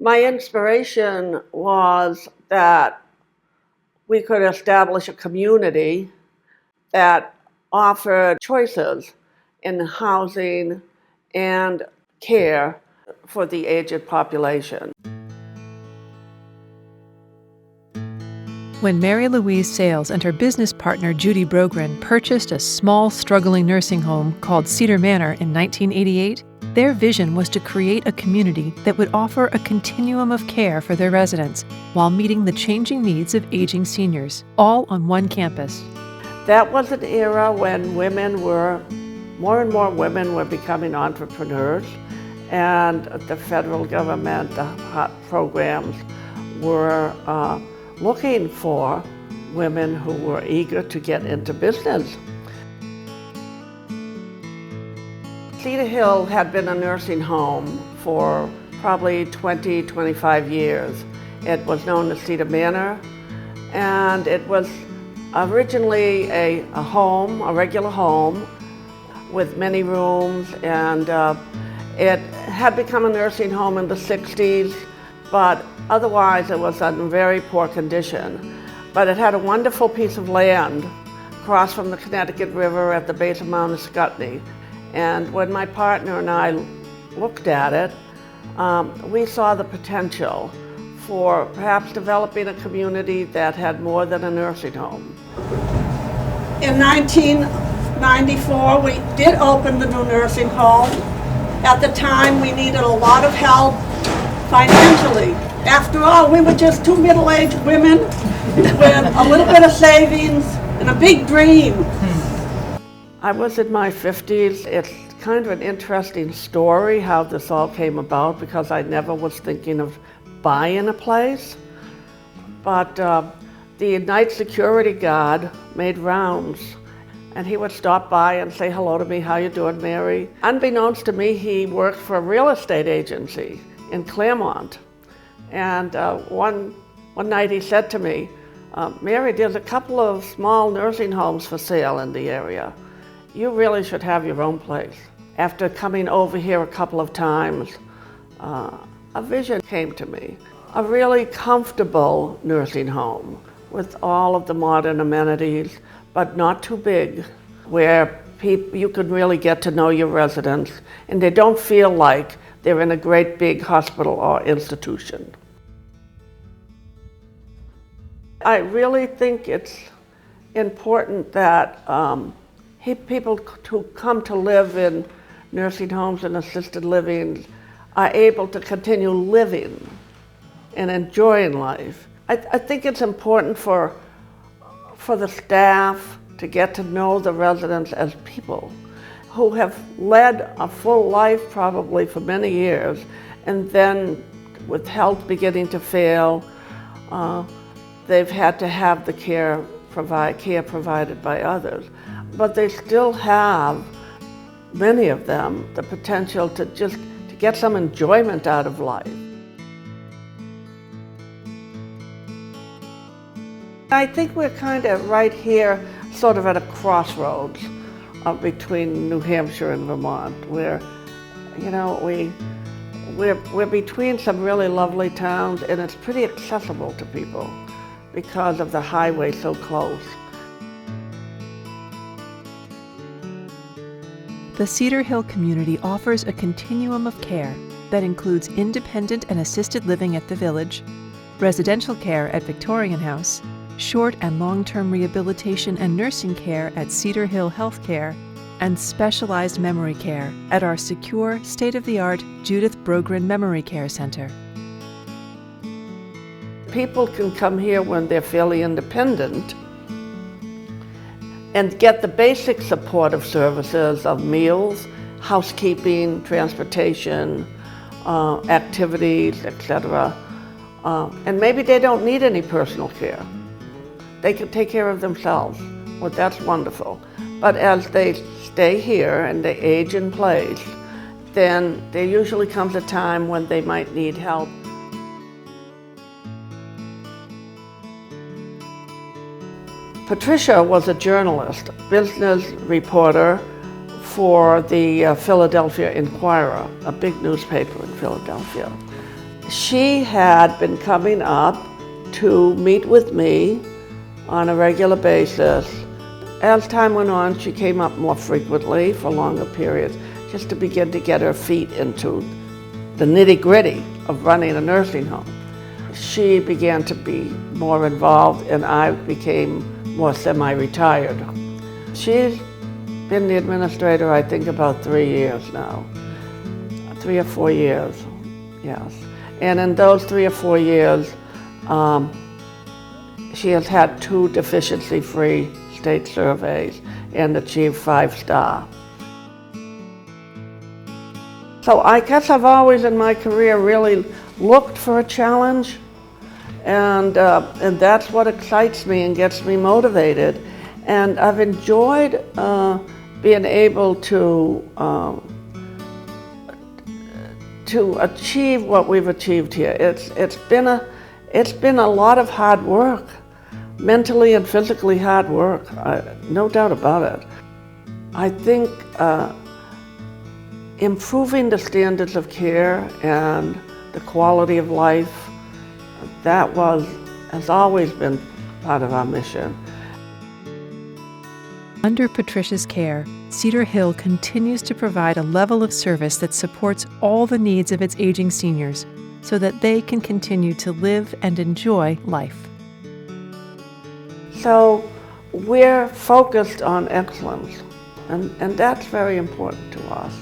My inspiration was that we could establish a community that offered choices in housing and care for the aged population. When Mary Louise Sales and her business partner Judy Brogren purchased a small, struggling nursing home called Cedar Manor in 1988, their vision was to create a community that would offer a continuum of care for their residents while meeting the changing needs of aging seniors, all on one campus. That was an era when more and more women were becoming entrepreneurs, and the federal government, the HOT programs were looking for women who were eager to get into business. Cedar Hill had been a nursing home for probably 25 years. It was known as Cedar Manor, and it was originally a home, a regular home, with many rooms, and it had become a nursing home in the 60s, but otherwise it was in very poor condition. But it had a wonderful piece of land across from the Connecticut River at the base of Mount Escutney. And when my partner and I looked at it, we saw the potential for perhaps developing a community that had more than a nursing home. In 1994, we did open the new nursing home. At the time, we needed a lot of help financially. After all, we were just two middle-aged women with a little bit of savings and a big dream. I was in my 50s. It's kind of an interesting story how this all came about, because I never was thinking of buying a place. But the night security guard made rounds, and he would stop by and say hello to me. "How you doing, Mary?" Unbeknownst to me, he worked for a real estate agency in Claremont. And one night he said to me, "Mary, there's a couple of small nursing homes for sale in the area. You really should have your own place." After coming over here a couple of times, a vision came to me. A really comfortable nursing home with all of the modern amenities, but not too big, where you can really get to know your residents and they don't feel like they're in a great big hospital or institution. I really think it's important that people who come to live in nursing homes and assisted living are able to continue living and enjoying life. I think it's important for the staff to get to know the residents as people who have led a full life probably for many years, and then with health beginning to fail, they've had to have the care provided by others. But they still have, many of them, the potential to get some enjoyment out of life. I think we're kind of right here, sort of at a crossroads between New Hampshire and Vermont, where, we're between some really lovely towns, and it's pretty accessible to people because of the highway so close. The Cedar Hill community offers a continuum of care that includes independent and assisted living at the Village, residential care at Victorian House, short and long-term rehabilitation and nursing care at Cedar Hill Healthcare, and specialized memory care at our secure, state-of-the-art Judith Brogren Memory Care Center. People can come here when they're fairly independent and get the basic supportive services of meals, housekeeping, transportation, activities, etc. And maybe they don't need any personal care. They can take care of themselves. Well, that's wonderful. But as they stay here and they age in place, then there usually comes a time when they might need help. Patricia was a journalist, business reporter for the Philadelphia Inquirer, a big newspaper in Philadelphia. She had been coming up to meet with me on a regular basis. As time went on, she came up more frequently for longer periods, just to begin to get her feet into the nitty-gritty of running a nursing home. She began to be more involved, and I became more semi-retired. She's been the administrator, I think, about 3 years now. 3 or 4 years, yes. And in those 3 or 4 years, she has had 2 deficiency-free state surveys and achieved 5-star. So I guess I've always in my career really looked for a challenge, and that's what excites me and gets me motivated. And I've enjoyed being able to achieve what we've achieved here. It's been a lot of hard work, mentally and physically hard work, no doubt about it. I think improving the standards of care and the quality of life, has always been part of our mission. Under Patricia's care, Cedar Hill continues to provide a level of service that supports all the needs of its aging seniors so that they can continue to live and enjoy life. So we're focused on excellence, and that's very important to us.